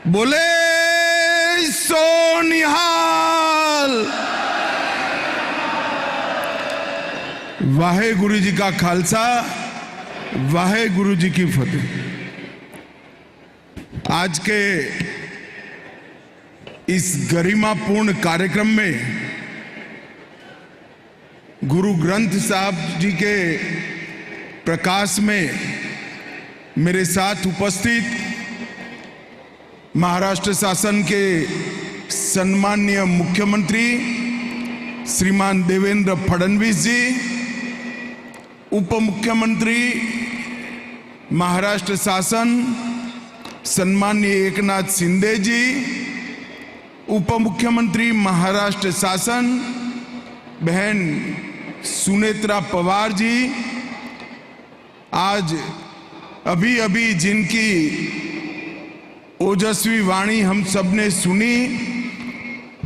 बोले सोनिहाल। वाहे गुरु जी का खालसा, वाहे गुरु जी की फतेह। आज के इस गरिमापूर्ण कार्यक्रम में गुरु ग्रंथ साहब जी के प्रकाश में मेरे साथ उपस्थित महाराष्ट्र शासन के सम्माननीय मुख्यमंत्री श्रीमान देवेंद्र फडणवीस जी, उप मुख्यमंत्री महाराष्ट्र शासन सम्माननीय एकनाथ शिंदे जी, उप मुख्यमंत्री महाराष्ट्र शासन बहन सुनेत्रा पवार जी, आज अभी जिनकी ओजस्वी वाणी हम सब ने सुनी,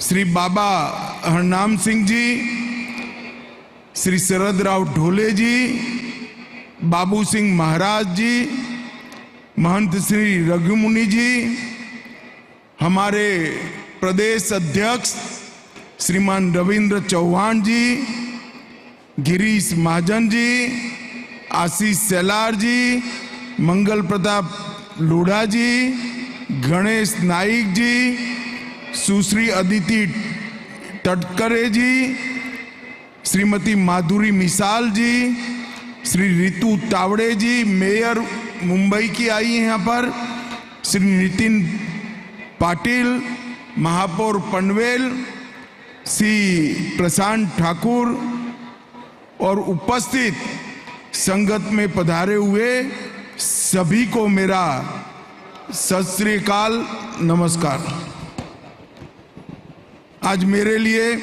श्री बाबा हरनाम सिंह जी, श्री शरद राव ढोले जी, बाबू सिंह महाराज जी, महंत श्री रघुमुनि जी, हमारे प्रदेश अध्यक्ष श्रीमान रविंद्र चौहान जी, गिरीश महाजन जी, आशीष सेलार जी, मंगल प्रताप लोढ़ा जी, गणेश नाइक जी, सुश्री अदिति टटकरे जी, श्रीमती माधुरी मिसाल जी, श्री रितु तावड़े जी, मेयर मुंबई की आई हैं यहाँ पर, श्री नितिन पाटिल, महापौर पनवेल, श्री प्रशांत ठाकुर और उपस्थित संगत में पधारे हुए सभी को मेरा सत श्री अकाल, नमस्कार। आज मेरे लिए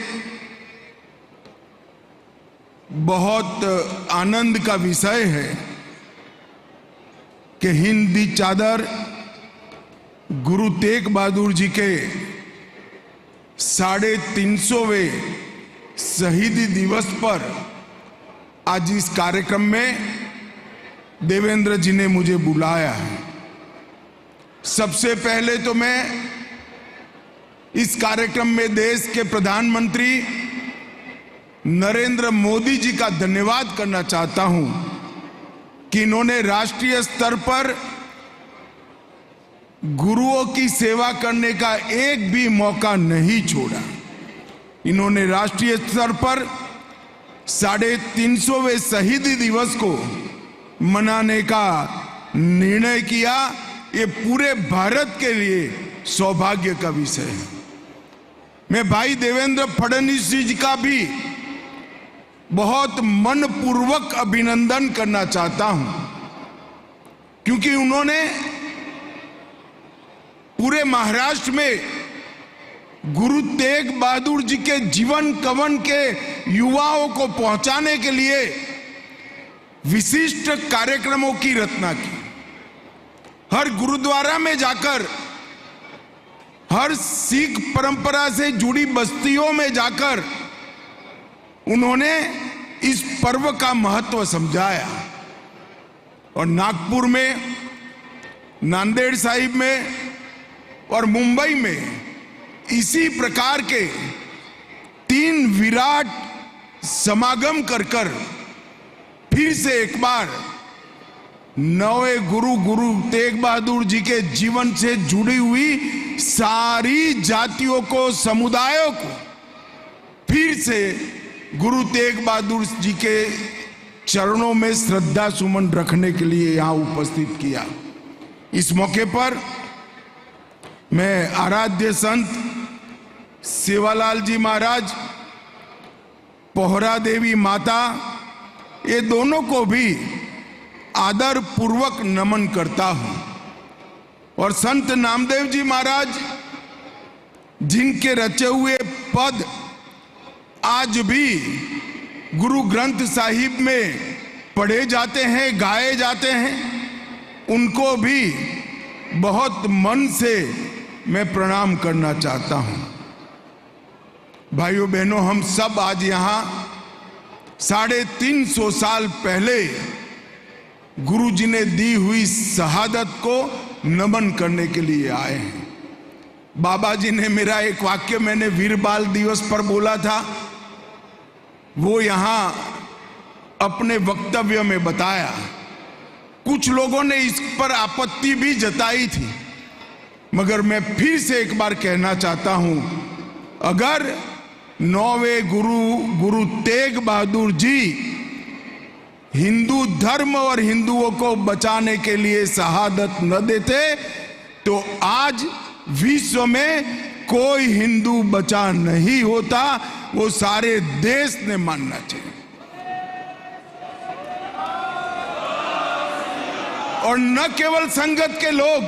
बहुत आनंद का विषय है कि हिंदी चादर गुरु तेग बहादुर जी के 350वें शहीदी दिवस पर आज इस कार्यक्रम में देवेंद्र जी ने मुझे बुलाया है। सबसे पहले तो मैं इस कार्यक्रम में देश के प्रधानमंत्री नरेंद्र मोदी जी का धन्यवाद करना चाहता हूं कि इन्होंने राष्ट्रीय स्तर पर गुरुओं की सेवा करने का एक भी मौका नहीं छोड़ा। इन्होंने राष्ट्रीय स्तर पर 350वें शहीदी दिवस को मनाने का निर्णय किया। ये पूरे भारत के लिए सौभाग्य का विषय है। मैं भाई देवेंद्र फडणवीस जी का भी बहुत मनपूर्वक अभिनंदन करना चाहता हूं, क्योंकि उन्होंने पूरे महाराष्ट्र में गुरु तेग बहादुर जी के जीवन कवन के युवाओं को पहुंचाने के लिए विशिष्ट कार्यक्रमों की रचना की। हर गुरुद्वारा में जाकर, हर सिख परंपरा से जुड़ी बस्तियों में जाकर उन्होंने इस पर्व का महत्व समझाया। और नागपुर में, नांदेड़ साहिब में और मुंबई में इसी प्रकार के 3 विराट समागम कर फिर से एक बार नवे गुरु तेग बहादुर जी के जीवन से जुड़ी हुई सारी जातियों को, समुदायों को फिर से गुरु तेग बहादुर जी के चरणों में श्रद्धा सुमन रखने के लिए यहां उपस्थित किया। इस मौके पर मैं आराध्य संत सेवालाल जी महाराज, पोहरा देवी माता, ये दोनों को भी आदर पूर्वक नमन करता हूं। और संत नामदेव जी महाराज, जिनके रचे हुए पद आज भी गुरु ग्रंथ साहिब में पढ़े जाते हैं, गाए जाते हैं, उनको भी बहुत मन से मैं प्रणाम करना चाहता हूं। भाइयों बहनों, हम सब आज यहां 350 साल पहले गुरु जी ने दी हुई शहादत को नमन करने के लिए आए हैं। बाबा जी ने मेरा एक वाक्य मैंने वीर बाल दिवस पर बोला था, वो यहां अपने वक्तव्य में बताया। कुछ लोगों ने इस पर आपत्ति भी जताई थी, मगर मैं फिर से एक बार कहना चाहता हूं, अगर 9वें गुरु तेग बहादुर जी हिंदू धर्म और हिंदुओं को बचाने के लिए शहादत न देते तो आज विश्व में कोई हिंदू बचा नहीं होता। वो सारे देश ने मानना चाहिए। और न केवल संगत के लोग,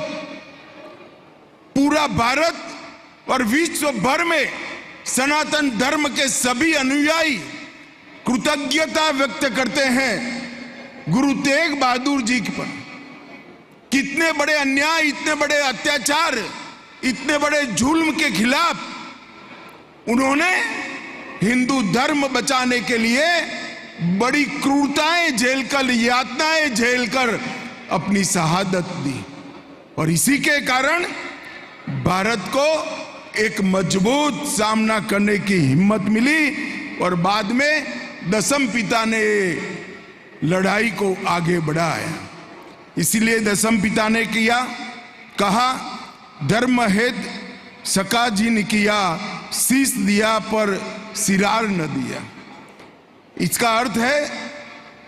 पूरा भारत और विश्व भर में सनातन धर्म के सभी अनुयायी कृतज्ञता व्यक्त करते हैं गुरु तेग बहादुर जी पर। कितने बड़े अन्याय, इतने बड़े अत्याचार, इतने बड़े जुल्म के खिलाफ उन्होंने हिंदू धर्म बचाने के लिए बड़ी क्रूरताएं झेलकर, यातनाएं झेलकर अपनी शहादत दी। और इसी के कारण भारत को एक मजबूत सामना करने की हिम्मत मिली और बाद में दशम पिता ने लड़ाई को आगे बढ़ाया। इसीलिए दशम पिता ने कहा, धर्म हेत सका जिन किया, शीश दिया पर सिरार न दिया। इसका अर्थ है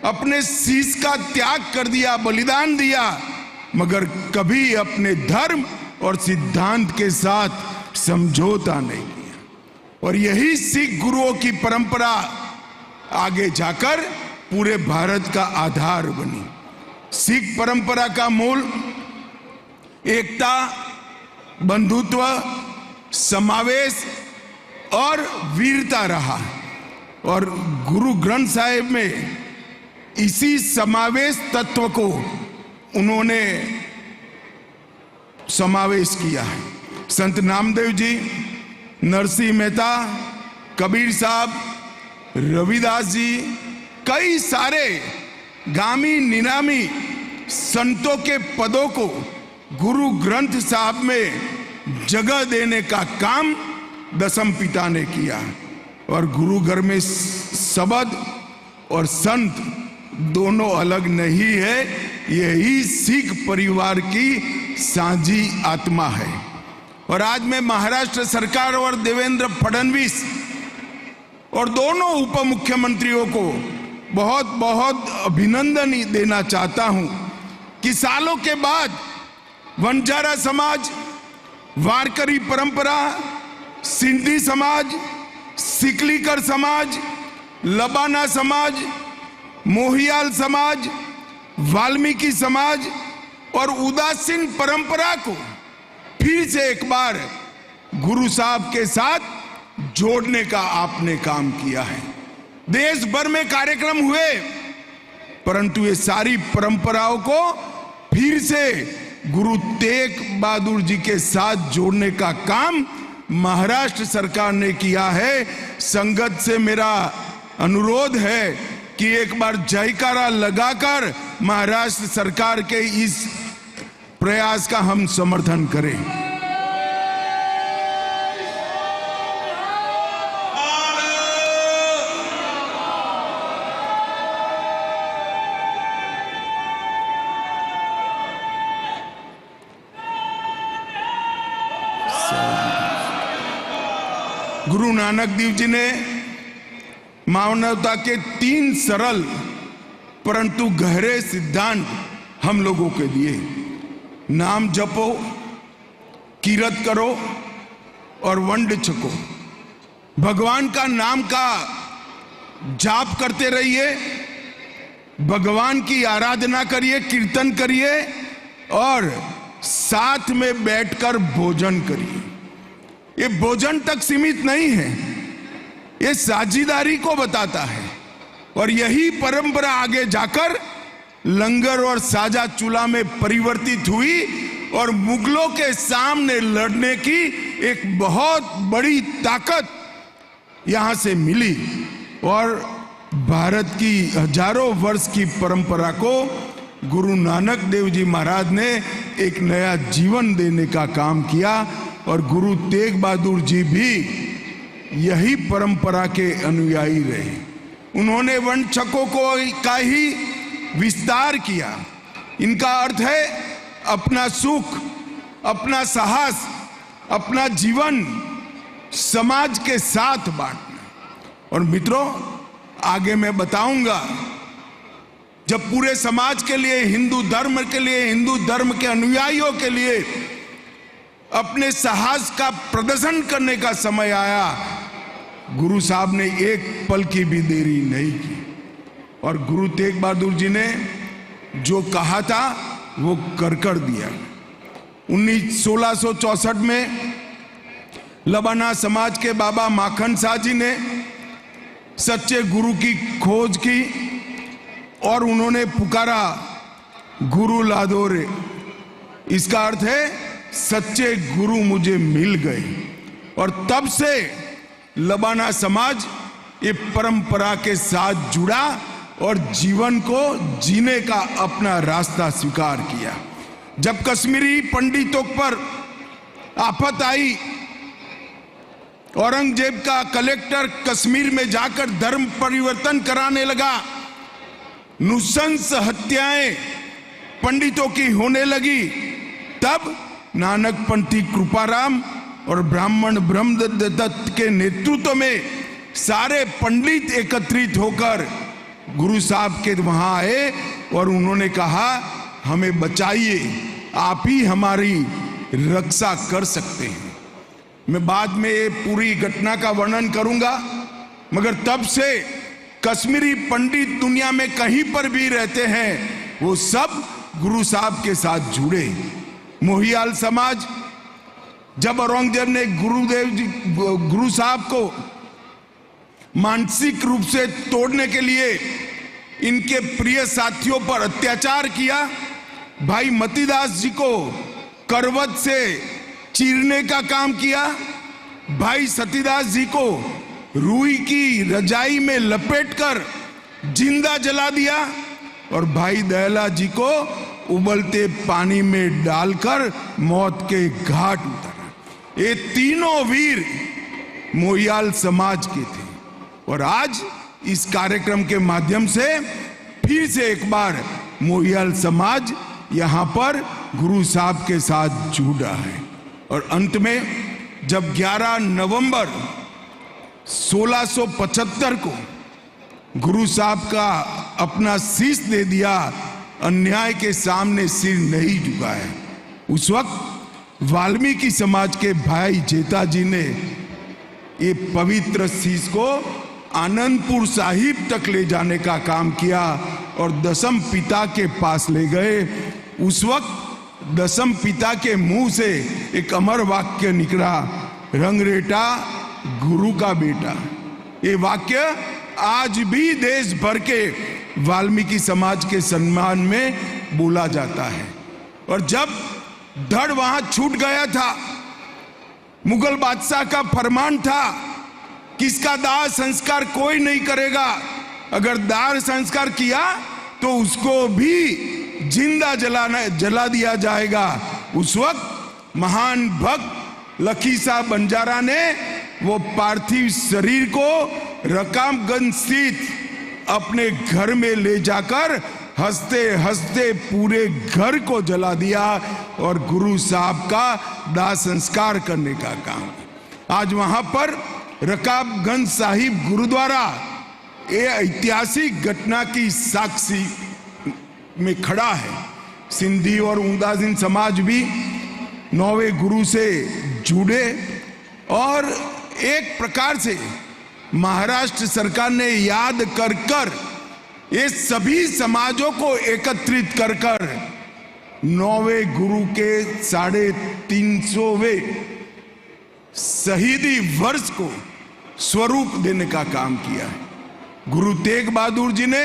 अपने शीश का त्याग कर दिया, बलिदान दिया, मगर कभी अपने धर्म और सिद्धांत के साथ समझौता नहीं किया। और यही सिख गुरुओं की परंपरा आगे जाकर पूरे भारत का आधार बनी। सिख परंपरा का मूल एकता, बंधुत्व, समावेश और वीरता रहा। और गुरु ग्रंथ साहिब में इसी समावेश तत्व को उन्होंने समावेश किया है। संत नामदेव जी, नरसिंह मेहता, कबीर साहब, रविदास जी, कई सारे गामी निनामी संतों के पदों को गुरु ग्रंथ साहब में जगह देने का काम दशम पिता ने किया। और गुरु घर में शब्द और संत दोनों अलग नहीं है, यही सिख परिवार की साझी आत्मा है। और आज मैं महाराष्ट्र सरकार और देवेंद्र फडणवीस और दोनों उप मुख्यमंत्रियों को बहुत बहुत अभिनंदन देना चाहता हूं कि सालों के बाद वंजारा समाज, वारकरी परंपरा, सिंधी समाज, सिकलीकर समाज, लबाना समाज, मोहियाल समाज, वाल्मीकि समाज और उदासीन परंपरा को फिर से एक बार गुरु साहब के साथ जोड़ने का आपने काम किया है। देश भर में कार्यक्रम हुए, परंतु ये सारी परंपराओं को फिर से गुरु तेग बहादुर जी के साथ जोड़ने का काम महाराष्ट्र सरकार ने किया है। संगत से मेरा अनुरोध है कि एक बार जयकारा लगाकर महाराष्ट्र सरकार के इस प्रयास का हम समर्थन करें। गुरु नानक देव जी ने मानवता के 3 सरल परंतु गहरे सिद्धांत हम लोगों के दिए। नाम जपो, कीरत करो और वंड छको। भगवान का नाम का जाप करते रहिए, भगवान की आराधना करिए, कीर्तन करिए और साथ में बैठकर भोजन करिए। ये भोजन तक सीमित नहीं है, ये साझीदारी को बताता है। और यही परंपरा आगे जाकर लंगर और साझा चूल्हा में परिवर्तित हुई और मुगलों के सामने लड़ने की एक बहुत बड़ी ताकत यहां से मिली। और भारत की हजारों वर्ष की परंपरा को गुरु नानक देव जी महाराज ने एक नया जीवन देने का काम किया। और गुरु तेग बहादुर जी भी यही परंपरा के अनुयायी रहे। उन्होंने वंशकों का ही विस्तार किया। इनका अर्थ है अपना सुख, अपना साहस, अपना जीवन समाज के साथ बांटना। और मित्रों, आगे मैं बताऊंगा, जब पूरे समाज के लिए, हिंदू धर्म के लिए, हिंदू धर्म के अनुयायियों के लिए अपने साहस का प्रदर्शन करने का समय आया, गुरु साहब ने एक पल की भी देरी नहीं की और गुरु तेग बहादुर जी ने जो कहा था वो कर दिया। 1664 में लबाना समाज के बाबा माखन शाह जी ने सच्चे गुरु की खोज की और उन्होंने पुकारा, गुरु लादो रे। इसका अर्थ है सच्चे गुरु मुझे मिल गए। और तब से लबाना समाज ये परंपरा के साथ जुड़ा और जीवन को जीने का अपना रास्ता स्वीकार किया। जब कश्मीरी पंडितों पर आफत आई, औरंगजेब का कलेक्टर कश्मीर में जाकर धर्म परिवर्तन कराने लगा, नृशंस हत्याएं पंडितों की होने लगी, तब नानकपंथी कृपाराम और ब्राह्मण ब्रह्मदत्त के नेतृत्व में सारे पंडित एकत्रित होकर गुरु साहब के वहां आए और उन्होंने कहा, हमें बचाइए, आप ही हमारी रक्षा कर सकते हैं। मैं बाद में ये पूरी घटना का वर्णन करूंगा, मगर तब से कश्मीरी पंडित दुनिया में कहीं पर भी रहते हैं, वो सब गुरु साहब के साथ जुड़े। मोहियाल समाज, जब औरंगजेब ने गुरु साहब को मानसिक रूप से तोड़ने के लिए इनके प्रिय साथियों पर अत्याचार किया, भाई मतीदास जी को करवत से चीरने का काम किया, भाई सतीदास जी को रूई की रजाई में लपेटकर जिंदा जला दिया और भाई दयाला जी को उबलते पानी में डालकर मौत के घाट उतारा। ये तीनों वीर मोहियाल समाज के थे और आज इस कार्यक्रम के माध्यम से फिर से एक बार मोहियाल समाज यहाँ पर गुरु साहब के साथ जुड़ा है। और अंत में जब 11 नवंबर 1675 को गुरु साहब का अपना शीश दे दिया, अन्याय के सामने सिर नहीं झुकाया, उस वक्त वाल्मीकि समाज के भाई जेता जी ने ये पवित्र शीश को आनंदपुर साहिब तक ले जाने का काम किया और दसम पिता के पास ले गए। उस वक्त दसम पिता के मुंह से एक अमर वाक्य निकला, रंगरेटा गुरु का बेटा। ये वाक्य आज भी देश भर के वाल्मीकि समाज के सम्मान में बोला जाता है। और जब धड़ वहां छूट गया था, मुगल बादशाह का फरमान था कि इसका दाह संस्कार कोई नहीं करेगा, अगर दाह संस्कार किया तो उसको भी जिंदा जला दिया जाएगा। उस वक्त महान भक्त लखीसा बंजारा ने वो पार्थिव शरीर को रकाबगंज स्थित अपने घर में ले जाकर हंसते हंसते पूरे घर को जला दिया और गुरु साहब का दाह संस्कार करने का काम। आज वहां पर रकाबगंज साहिब गुरुद्वारा ये ऐतिहासिक घटना की साक्षी में खड़ा है। सिंधी और उदासीन समाज भी 9वें गुरु से जुड़े और एक प्रकार से महाराष्ट्र सरकार ने याद कर कर ये सभी समाजों को एकत्रित कर कर 9वें गुरु के 350वें शहीदी वर्ष को स्वरूप देने का काम किया है। गुरु तेग बहादुर जी ने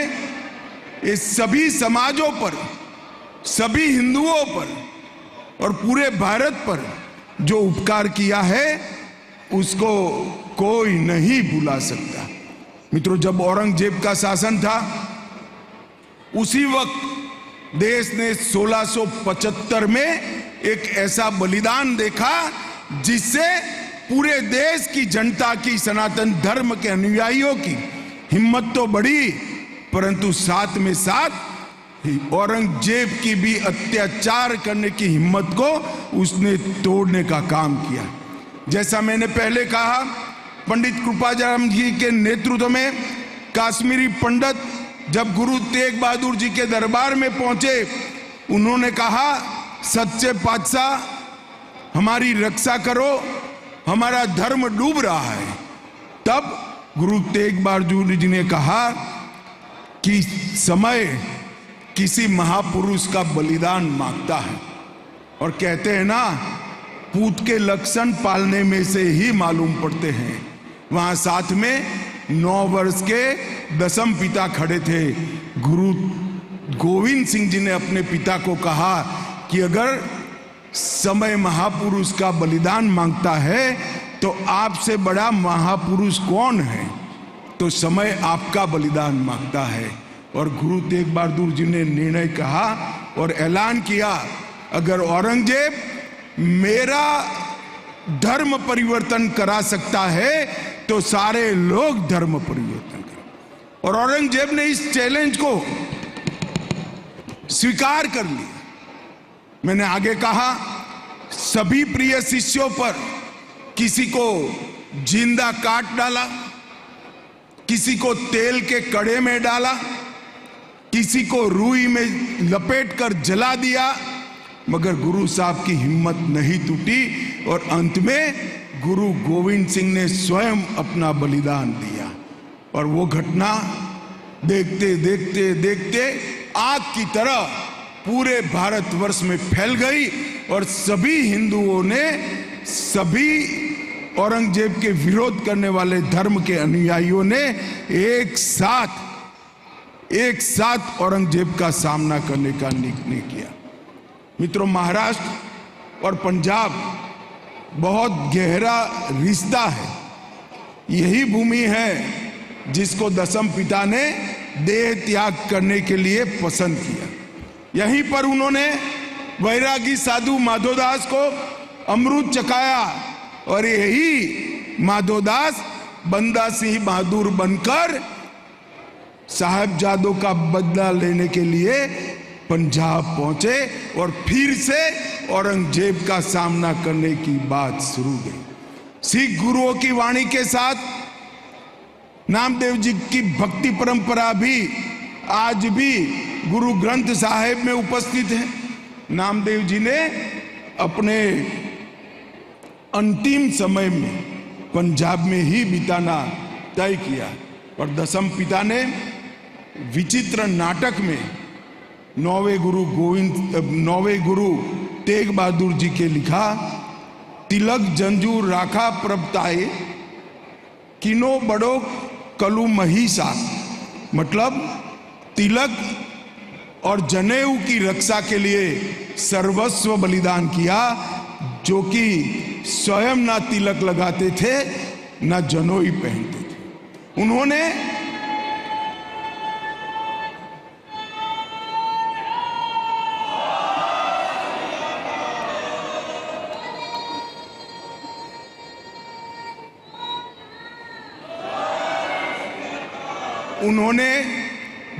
ये सभी समाजों पर, सभी हिंदुओं पर और पूरे भारत पर जो उपकार किया है उसको कोई नहीं भुला सकता। मित्रों, जब औरंगजेब का शासन था उसी वक्त देश ने 1675 में एक ऐसा बलिदान देखा जिससे पूरे देश की जनता की, सनातन धर्म के अनुयायियों की हिम्मत तो बढ़ी, परंतु साथ में साथ औरंगजेब की भी अत्याचार करने की हिम्मत को उसने तोड़ने का काम किया। जैसा मैंने पहले कहा, पंडित कृपाचार्य जी के नेतृत्व में काश्मीरी पंडित जब गुरु तेग बहादुर जी के दरबार में पहुंचे, उन्होंने कहा, सच्चे पातशाह हमारी रक्षा करो, हमारा धर्म डूब रहा है। तब गुरु तेग बहादुर जी ने कहा कि समय किसी महापुरुष का बलिदान मांगता है, और कहते हैं ना, पूत के लक्षण पालने में से ही मालूम पड़ते हैं। वहां साथ में 9 वर्ष के दसम पिता खड़े थे। गुरु गोविंद सिंह जी ने अपने पिता को कहा कि अगर समय महापुरुष का बलिदान मांगता है तो आपसे बड़ा महापुरुष कौन है? तो समय आपका बलिदान मांगता है। और गुरु तेग बहादुर जी ने निर्णय कहा और ऐलान किया, अगर औरंगजेब मेरा धर्म परिवर्तन करा सकता है तो सारे लोग धर्म परिवर्तन करें। और औरंगजेब ने इस चैलेंज को स्वीकार कर लिया। मैंने आगे कहा, सभी प्रिय शिष्यों पर किसी को जिंदा काट डाला, किसी को तेल के कड़े में डाला, किसी को रुई में लपेटकर जला दिया, मगर गुरु साहब की हिम्मत नहीं टूटी और अंत में गुरु गोविंद सिंह ने स्वयं अपना बलिदान दिया। और वो घटना देखते देखते देखते आग की तरह पूरे भारतवर्ष में फैल गई और सभी हिंदुओं ने, सभी औरंगजेब के विरोध करने वाले धर्म के अनुयायियों ने एक साथ औरंगजेब का सामना करने का निर्णय किया। मित्रों, महाराष्ट्र और पंजाब बहुत गहरा रिश्ता है। यही भूमि है जिसको दसम पिता ने देह त्याग करने के लिए पसंद किया। यहीं पर उन्होंने वैरागी साधु माधोदास को अमृत चखाया और यही माधोदास बंदा सिंह बहादुर बनकर साहबजादों का बदला लेने के लिए पंजाब पहुंचे और फिर से औरंगजेब का सामना करने की बात शुरू गई। सिख गुरुओं की वाणी के साथ नामदेव जी की भक्ति परंपरा भी आज भी गुरु ग्रंथ साहिब में उपस्थित है। नामदेव जी ने अपने अंतिम समय में पंजाब में ही बिताना तय किया और दसम पिता ने विचित्र नाटक में 9वें गुरु तेग बहादुर जी के लिखा, तिलक जंजू राखा प्रभताए किनो बड़ो कलु महिषा, मतलब तिलक और जनेऊ की रक्षा के लिए सर्वस्व बलिदान किया, जो कि स्वयं ना तिलक लगाते थे ना जनेऊ पहनते थे। उन्होंने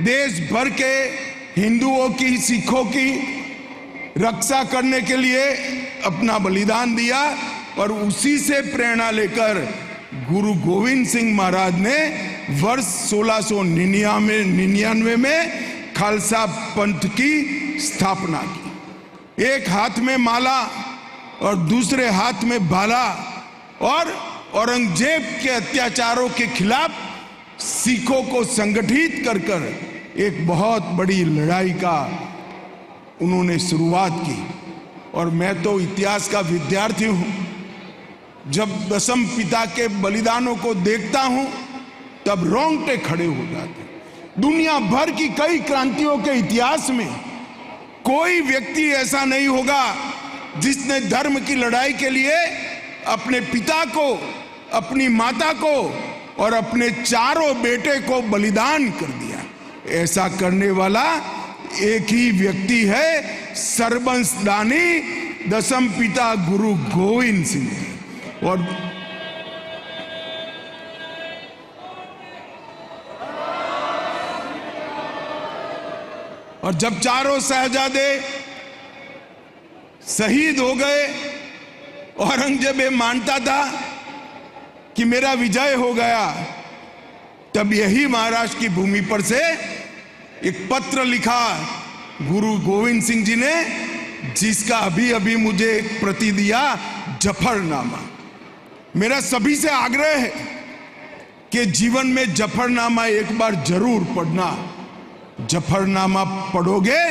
देश भर के हिंदुओं की, सिखों की रक्षा करने के लिए अपना बलिदान दिया और उसी से प्रेरणा लेकर गुरु गोविंद सिंह महाराज ने वर्ष 1699 में खालसा पंथ की स्थापना की। एक हाथ में माला और दूसरे हाथ में भाला और औरंगजेब के अत्याचारों के खिलाफ सिखों को संगठित कर कर एक बहुत बड़ी लड़ाई का उन्होंने शुरुआत की। और मैं तो इतिहास का विद्यार्थी हूं, जब दसम पिता के बलिदानों को देखता हूं तब रोंगटे खड़े हो जाते। दुनिया भर की कई क्रांतियों के इतिहास में कोई व्यक्ति ऐसा नहीं होगा जिसने धर्म की लड़ाई के लिए अपने पिता को, अपनी माता को और अपने चारों बेटे को बलिदान कर दिया। ऐसा करने वाला एक ही व्यक्ति है, सर्वंश दानी दसम पिता गुरु गोविंद सिंह जी। और जब चारों शहजादे शहीद हो गए, औरंगजेब ये मानता था कि मेरा विजय हो गया, तब यही महाराष्ट्र की भूमि पर से एक पत्र लिखा गुरु गोविंद सिंह जी ने, जिसका अभी अभी मुझे एक प्रति दिया, जफरनामा। मेरा सभी से आग्रह है कि जीवन में जफरनामा एक बार जरूर पढ़ना। जफरनामा पढ़ोगे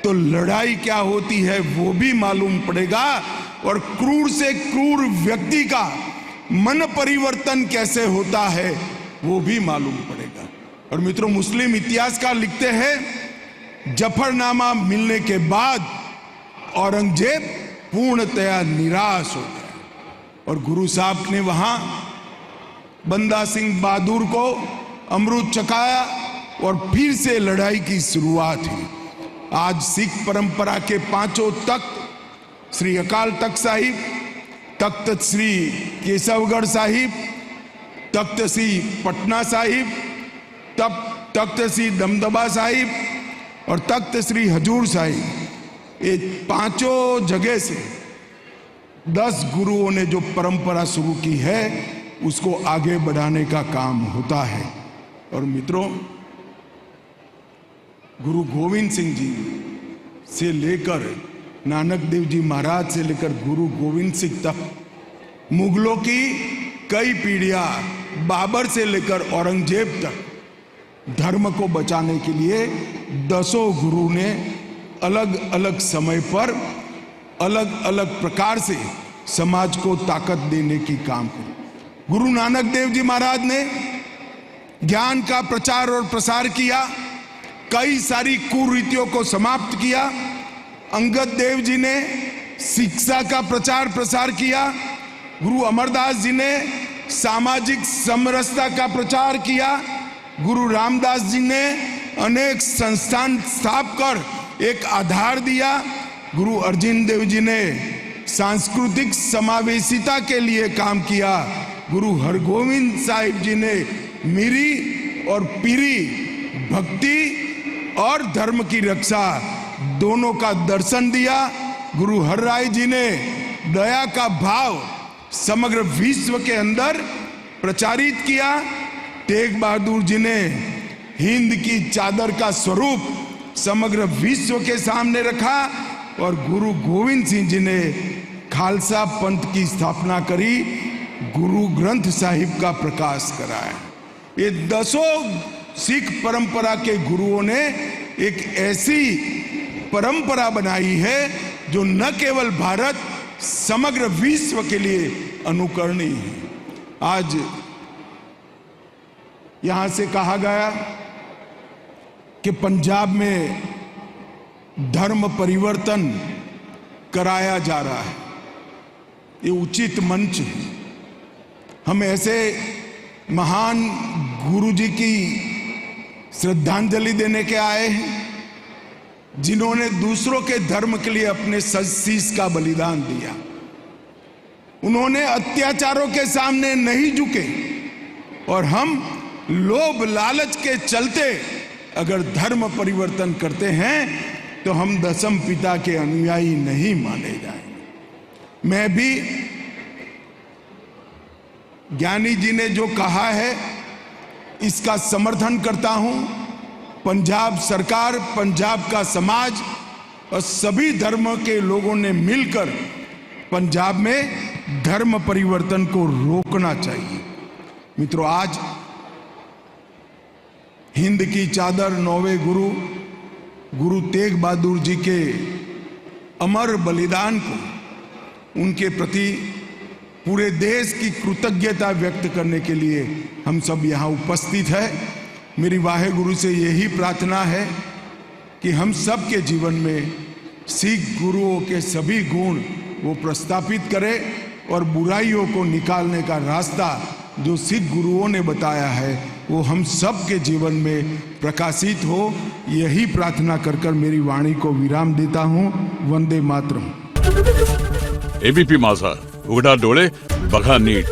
तो लड़ाई क्या होती है वो भी मालूम पड़ेगा, और क्रूर से क्रूर व्यक्ति का मन परिवर्तन कैसे होता है वो भी मालूम पड़ेगा। और मित्रों, मुस्लिम इतिहासकार लिखते हैं जफरनामा मिलने के बाद औरंगजेब पूर्णतया निराश हो गया, और गुरु साहब ने वहां बंदा सिंह बहादुर को अमृत चखाया और फिर से लड़ाई की शुरुआत हुई। आज सिख परंपरा के पांचों तख्त, श्री अकाल तख्त साहिब, तख्त श्री केशवगढ़ साहिब, तख्त श्री पटना साहिब, तख्त श्री दमदमा साहिब और तख्त श्री हजूर साहिब, ये पांचों जगह से 10 गुरुओं ने जो परंपरा शुरू की है उसको आगे बढ़ाने का काम होता है। और मित्रों, गुरु गोविंद सिंह जी से लेकर नानक देव जी महाराज से लेकर गुरु गोविंद सिंह तक मुगलों की कई पीढ़ियां, बाबर से लेकर औरंगजेब तक धर्म को बचाने के लिए 10 गुरु ने अलग अलग समय पर अलग अलग प्रकार से समाज को ताकत देने की काम की। गुरु नानक देव जी महाराज ने ज्ञान का प्रचार और प्रसार किया, कई सारी कुरीतियों को समाप्त किया। अंगद देव जी ने शिक्षा का प्रचार प्रसार किया। गुरु अमरदास जी ने सामाजिक समरसता का प्रचार किया। गुरु रामदास जी ने अनेक संस्थान स्थापित कर एक आधार दिया। गुरु अर्जुन देव जी ने सांस्कृतिक समावेशिता के लिए काम किया। गुरु हरगोविंद साहिब जी ने मीरी और पीरी, भक्ति और धर्म की रक्षा दोनों का दर्शन दिया। गुरु हरराय जी ने दया का भाव समग्र विश्व के अंदर प्रचारित किया। तेग बहादुर जी ने हिंद की चादर का स्वरूप समग्र विश्व के सामने रखा, और गुरु गोविंद सिंह जी ने खालसा पंथ की स्थापना करी, गुरु ग्रंथ साहिब का प्रकाश कराया। ये 10 सिख परंपरा के गुरुओं ने एक ऐसी परंपरा बनाई है जो न केवल भारत, समग्र विश्व के लिए अनुकरणीय है। आज यहां से कहा गया कि पंजाब में धर्म परिवर्तन कराया जा रहा है, ये उचित मंच है। हम ऐसे महान गुरुजी की श्रद्धांजलि देने के आए हैं जिन्होंने दूसरों के धर्म के लिए अपने शीश का बलिदान दिया। उन्होंने अत्याचारों के सामने नहीं झुके, और हम लोभ लालच के चलते अगर धर्म परिवर्तन करते हैं तो हम दसम पिता के अनुयायी नहीं माने जाएंगे। मैं भी ज्ञानी जी ने जो कहा है इसका समर्थन करता हूं। पंजाब सरकार, पंजाब का समाज और सभी धर्म के लोगों ने मिलकर पंजाब में धर्म परिवर्तन को रोकना चाहिए। मित्रों, आज हिंद की चादर 9वें गुरु तेग बहादुर जी के अमर बलिदान को, उनके प्रति पूरे देश की कृतज्ञता व्यक्त करने के लिए हम सब यहाँ उपस्थित है। मेरी वाहे गुरु से यही प्रार्थना है कि हम सब के जीवन में सिख गुरुओं के सभी गुण वो प्रस्थापित करें, और बुराइयों को निकालने का रास्ता जो सिख गुरुओं ने बताया है वो हम सब के जीवन में प्रकाशित हो। यही प्रार्थना कर मेरी वाणी को विराम देता हूँ। वंदे मातरम। एबीपी माझा, उघडा डोळे बघा नीट.